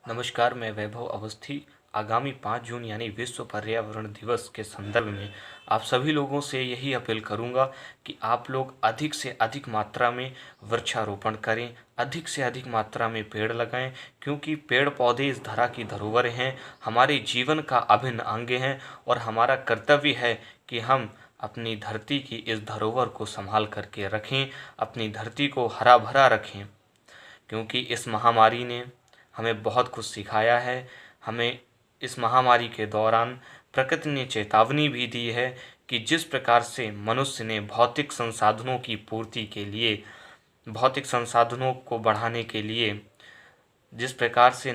नमस्कार, मैं वैभव अवस्थी। आगामी 5 जून यानी विश्व पर्यावरण दिवस के संदर्भ में आप सभी लोगों से यही अपील करूंगा कि आप लोग अधिक से अधिक मात्रा में वृक्षारोपण करें, अधिक से अधिक मात्रा में पेड़ लगाएं, क्योंकि पेड़ पौधे इस धरा की धरोहर हैं, हमारे जीवन का अभिन्न अंग हैं और हमारा कर्तव्य है कि हम अपनी धरती की इस धरोहर को संभाल करके रखें, अपनी धरती को हरा भरा रखें। क्योंकि इस महामारी ने हमें बहुत कुछ सिखाया है। हमें इस महामारी के दौरान प्रकृति ने चेतावनी भी दी है कि जिस प्रकार से मनुष्य ने भौतिक संसाधनों की पूर्ति के लिए, भौतिक संसाधनों को बढ़ाने के लिए जिस प्रकार से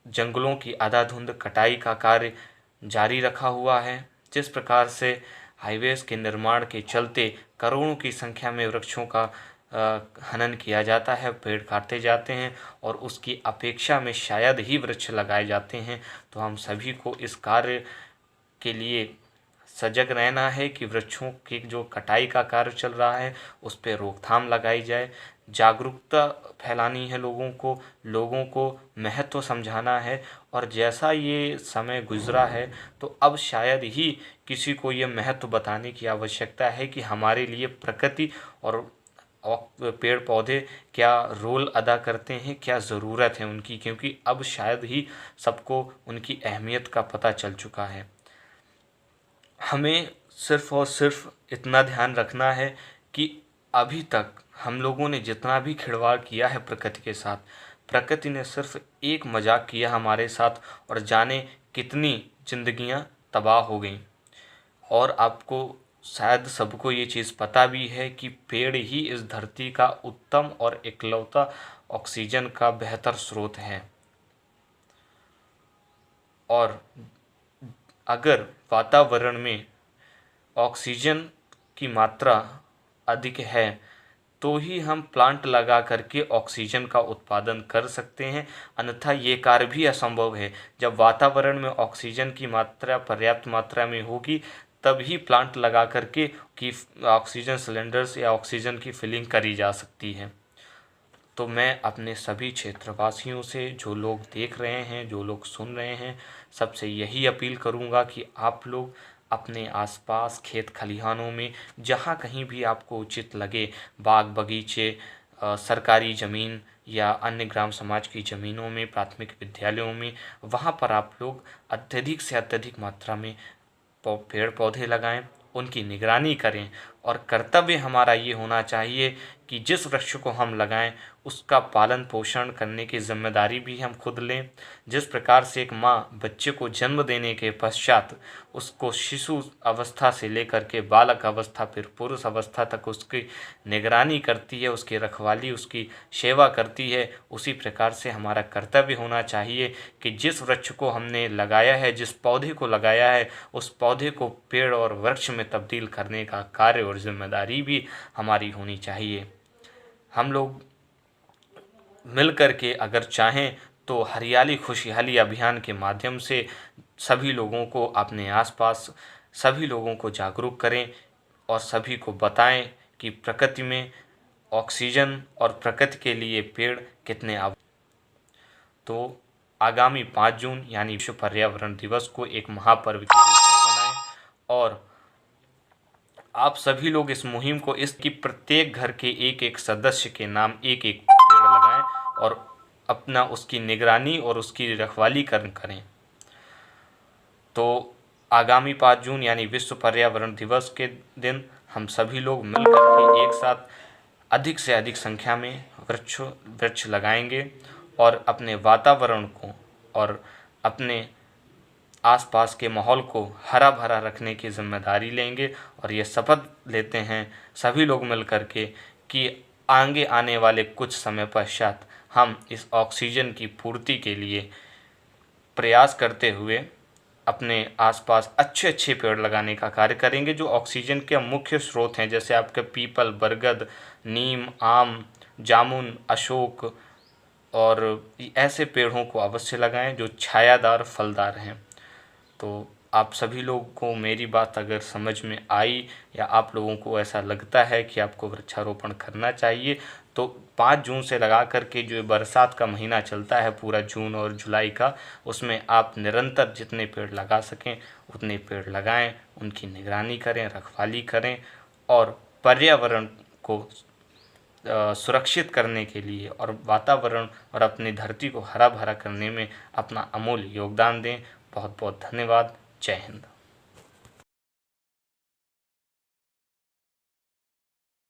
जंगलों की अंधाधुंध कटाई का कार्य जारी रखा हुआ है, जिस प्रकार से हाईवेज के निर्माण के चलते करोड़ों की संख्या में वृक्षों का हनन किया जाता है, पेड़ काटे जाते हैं और उसकी अपेक्षा में शायद ही वृक्ष लगाए जाते हैं। तो हम सभी को इस कार्य के लिए सजग रहना है कि वृक्षों की जो कटाई का कार्य चल रहा है उस पर रोकथाम लगाई जाए, जागरूकता फैलानी है, लोगों को महत्व समझाना है। और जैसा ये समय गुजरा है तो अब शायद ही किसी को ये महत्व बताने की आवश्यकता है कि हमारे लिए प्रकृति और पेड़ पौधे क्या रोल अदा करते हैं, क्या ज़रूरत है उनकी, क्योंकि अब शायद ही सबको उनकी अहमियत का पता चल चुका है। हमें सिर्फ़ और सिर्फ इतना ध्यान रखना है कि अभी तक हम लोगों ने जितना भी खिलवाड़ किया है प्रकृति के साथ, प्रकृति ने सिर्फ एक मजाक किया हमारे साथ और जाने कितनी जिंदगियां तबाह हो गईं। और आपको शायद सबको ये चीज़ पता भी है कि पेड़ ही इस धरती का उत्तम और इकलौता ऑक्सीजन का बेहतर स्रोत है। और अगर वातावरण में ऑक्सीजन की मात्रा अधिक है तो ही हम प्लांट लगा करके ऑक्सीजन का उत्पादन कर सकते हैं, अन्यथा ये कार्य भी असंभव है। जब वातावरण में ऑक्सीजन की मात्रा पर्याप्त मात्रा में होगी तभी प्लांट लगा करके कि ऑक्सीजन सिलेंडर्स या ऑक्सीजन की फिलिंग करी जा सकती है। तो मैं अपने सभी क्षेत्रवासियों से, जो लोग देख रहे हैं, जो लोग सुन रहे हैं, सबसे यही अपील करूंगा कि आप लोग अपने आसपास खेत खलिहानों में जहाँ कहीं भी आपको उचित लगे, बाग बगीचे, सरकारी ज़मीन या अन्य ग्राम समाज की ज़मीनों में, प्राथमिक विद्यालयों में, वहाँ पर आप लोग अत्यधिक से अत्यधिक मात्रा में पेड़ पौधे लगाएं, उनकी निगरानी करें। और कर्तव्य हमारा ये होना चाहिए कि जिस वृक्ष को हम लगाएं उसका पालन पोषण करने की जिम्मेदारी भी हम खुद लें। जिस प्रकार से एक माँ बच्चे को जन्म देने के पश्चात उसको शिशु अवस्था से लेकर के बालक अवस्था फिर पुरुष अवस्था तक उसकी निगरानी करती है, उसकी रखवाली, उसकी सेवा करती है, उसी प्रकार से हमारा कर्तव्य होना चाहिए कि जिस वृक्ष को हमने लगाया है, जिस पौधे को लगाया है, उस पौधे को पेड़ और वृक्ष में तब्दील करने का कार्य और जिम्मेदारी भी हमारी होनी चाहिए। हम लोग मिल कर के अगर चाहें तो हरियाली खुशहाली अभियान के माध्यम से सभी लोगों को, अपने आसपास सभी लोगों को जागरूक करें और सभी को बताएं कि प्रकृति में ऑक्सीजन और प्रकृति के लिए पेड़ कितने तो आगामी 5 जून यानी विश्व पर्यावरण दिवस को एक महापर्व के रूप में मनाएं और आप सभी लोग इस मुहिम को, इसकी प्रत्येक घर के एक एक सदस्य के नाम एक एक पेड़ लगाएं और अपना उसकी निगरानी और उसकी रखवाली करें। तो आगामी 5 जून यानी विश्व पर्यावरण दिवस के दिन हम सभी लोग मिलकर के एक साथ अधिक से अधिक संख्या में वृक्ष लगाएंगे और अपने वातावरण को और अपने आसपास के माहौल को हरा भरा रखने की जिम्मेदारी लेंगे। और ये शपथ लेते हैं सभी लोग मिलकर के कि आगे आने वाले कुछ समय पश्चात हम इस ऑक्सीजन की पूर्ति के लिए प्रयास करते हुए अपने आसपास अच्छे अच्छे पेड़ लगाने का कार्य करेंगे, जो ऑक्सीजन के मुख्य स्रोत हैं, जैसे आपके पीपल, बरगद, नीम, आम, जामुन, अशोक और ऐसे पेड़ों को अवश्य लगाएं जो छायादार फलदार हैं। तो आप सभी लोगों को मेरी बात अगर समझ में आई या आप लोगों को ऐसा लगता है कि आपको वृक्षारोपण करना चाहिए तो 5 जून से लगा कर के जो बरसात का महीना चलता है पूरा जून और जुलाई का, उसमें आप निरंतर जितने पेड़ लगा सकें उतने पेड़ लगाएं, उनकी निगरानी करें, रखवाली करें और पर्यावरण को सुरक्षित करने के लिए और वातावरण और अपनी धरती को हरा भरा करने में अपना अमूल्य योगदान दें। बहुत बहुत धन्यवाद। जय हिंद।